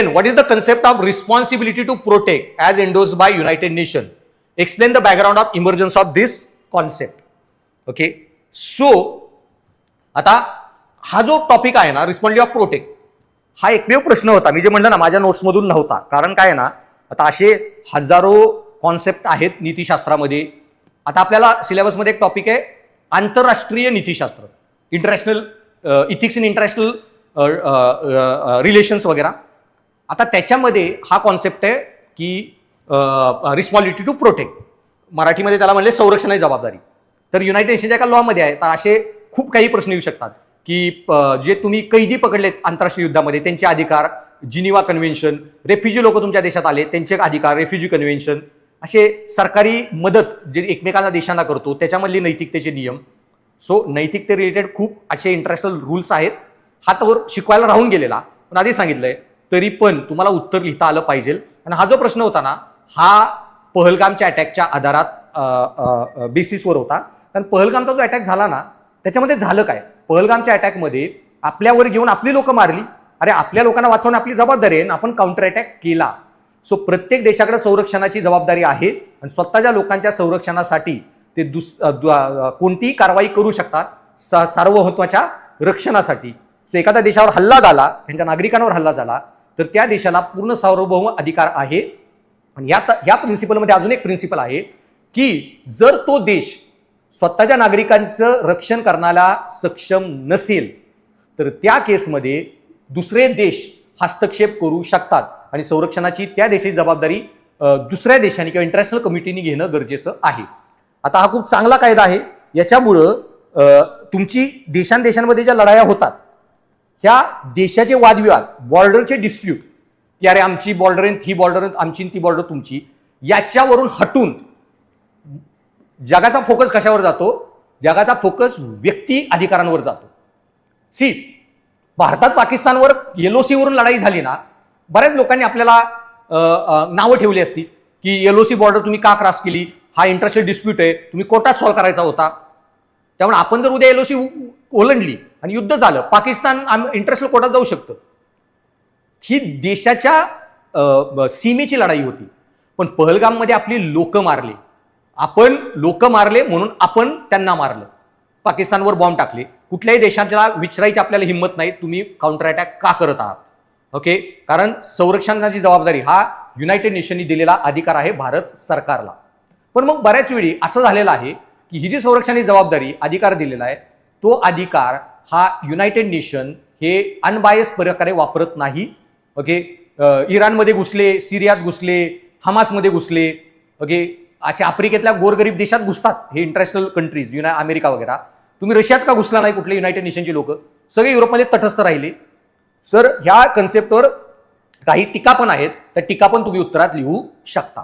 Then what is the concept of responsibility to protect as endorsed by United Nations? Explain the background of emergence of this concept. Okay, so आता हा जो topic आहे ना, responsibility of protect, हा एकमेव प्रश्न होता. मी जे म्हणलं ना, माझ्या नोट्समधून नव्हता. कारण काय आहे ना, आता असे हजारो कॉन्सेप्ट आहेत नीतिशास्त्रामध्ये. आता आपल्याला सिलेबसमध्ये एक टॉपिक आहे आंतरराष्ट्रीय नीतिशास्त्र, international ethics in international relations वगैरे. आता त्याच्यामध्ये हा कॉन्सेप्ट आहे की रिस्पॉन्सिबिलिटी टू प्रोटेक्ट, मराठीमध्ये त्याला म्हणले संरक्षण जबाबदारी. तर युनायटेड नेशनच्या एका लॉमध्ये आहे. तर असे खूप काही प्रश्न येऊ शकतात की जे तुम्ही कैदी पकडलेत आंतरराष्ट्रीय युद्धामध्ये त्यांचे अधिकार, जिनिवा कन्व्हेन्शन, रेफ्युजी लोक तुमच्या देशात आले त्यांचे अधिकार, रेफ्युजी कन्व्हेन्शन, असे सरकारी मदत जे एकमेकांना देशांना करतो त्याच्यामधली नैतिकतेचे नियम. सो नैतिकते रिलेटेड खूप असे इंटरनॅशनल रूल्स आहेत. हा तर शिकवायला राहून गेलेला, पण आधी सांगितलंय तरी पण तुम्हाला उत्तर लिहिता आलं पाहिजे. आणि हा जो प्रश्न होता ना, हा पहलगामच्या अटॅकच्या आधारात बेसिसवर होता. कारण पहलगामचा जो अटॅक झाला ना, त्याच्यामध्ये झालं काय, पहलगामच्या अटॅकमध्ये आपल्यावर घेऊन आपली लोक मारली. अरे आपल्या लोकांना वाचवणं आपली जबाबदारी आहे, आपण काउंटर अटॅक केला. सो प्रत्येक देशाकडे संरक्षणाची जबाबदारी आहे आणि स्वतःच्या लोकांच्या संरक्षणासाठी ते कोणतीही कारवाई करू शकतात सार्वभौमत्वाच्या रक्षणासाठी. सो एखाद्या देशावर हल्ला झाला, त्यांच्या नागरिकांवर हल्ला झाला, तर त्या देशाला पूर्ण सार्वभौम अधिकार आहे. आणि या प्रिन्सिपलमध्ये अजून एक प्रिन्सिपल आहे की जर तो देश स्वतःच्या नागरिकांचं रक्षण करण्याला सक्षम नसेल तर त्या केसमध्ये दुसरे देश हस्तक्षेप करू शकतात आणि संरक्षणाची त्या देशाची जबाबदारी दुसऱ्या देशाने किंवा इंटरनॅशनल कमिटीने घेणं गरजेचं आहे. आता हा खूप चांगला कायदा आहे. याच्यामुळं तुमची देशांमध्ये ज्या लढाया होतात त्या देशाचे वादविवाद, बॉर्डरचे डिस्प्यूट, की अरे आमची बॉर्डर आहे, ही बॉर्डर आमची, ती बॉर्डर तुमची, याच्यावरून हटून जगाचा फोकस कशावर जातो, जगाचा फोकस व्यक्ती अधिकारांवर जातो. सी भारतात पाकिस्तानवर LOC वरून लढाई झाली ना, बऱ्याच लोकांनी आपल्याला नावं ठेवली असती की LOC बॉर्डर तुम्ही का क्रॉस केली, हा इंटरनॅशनल डिस्प्यूट आहे, तुम्ही कोर्टात सॉल्व्ह करायचा होता. त्यामुळे आपण जर उद्या LOC ओलांडली आणि युद्ध झालं, पाकिस्तान इंटरनॅशनल कोर्टात जाऊ शकतं. ही देशाच्या सीमेची लढाई होती. पण पहलगाममध्ये आपली लोक मारली, आपण लोक मारले म्हणून आपण त्यांना मारलं, पाकिस्तानवर बॉम्ब टाकले. कुठल्याही देशाला विचारायची आपल्याला हिंमत नाही तुम्ही काउंटर अटॅक का करत आहात. ओके, कारण संरक्षणाची जबाबदारी हा युनायटेड नेशननी दिलेला अधिकार आहे भारत सरकारला. पण मग बऱ्याच वेळी असं झालेलं आहे की ही जी संरक्षणाची जबाबदारी अधिकार दिलेला आहे, तो अधिकार हा युनायटेड नेशन हे अनबायस प्रकारे वापरत नाही. ओके, इराणमध्ये घुसले, सिरियात घुसले, हमासमध्ये घुसले, ओके, असे आफ्रिकेतल्या गोरगरीब देशात घुसतात हे इंटरनॅशनल कंट्रीज, अमेरिका वगैरे. तुम्ही रशियात का घुसला नाही, कुठले युनायटेड नेशनचे लोक सगळे युरोपमध्ये तटस्थ राहिले. सर ह्या कन्सेप्टवर काही टीका पण आहेत, त्या टीका पण तुम्ही उत्तरात लिहू शकता.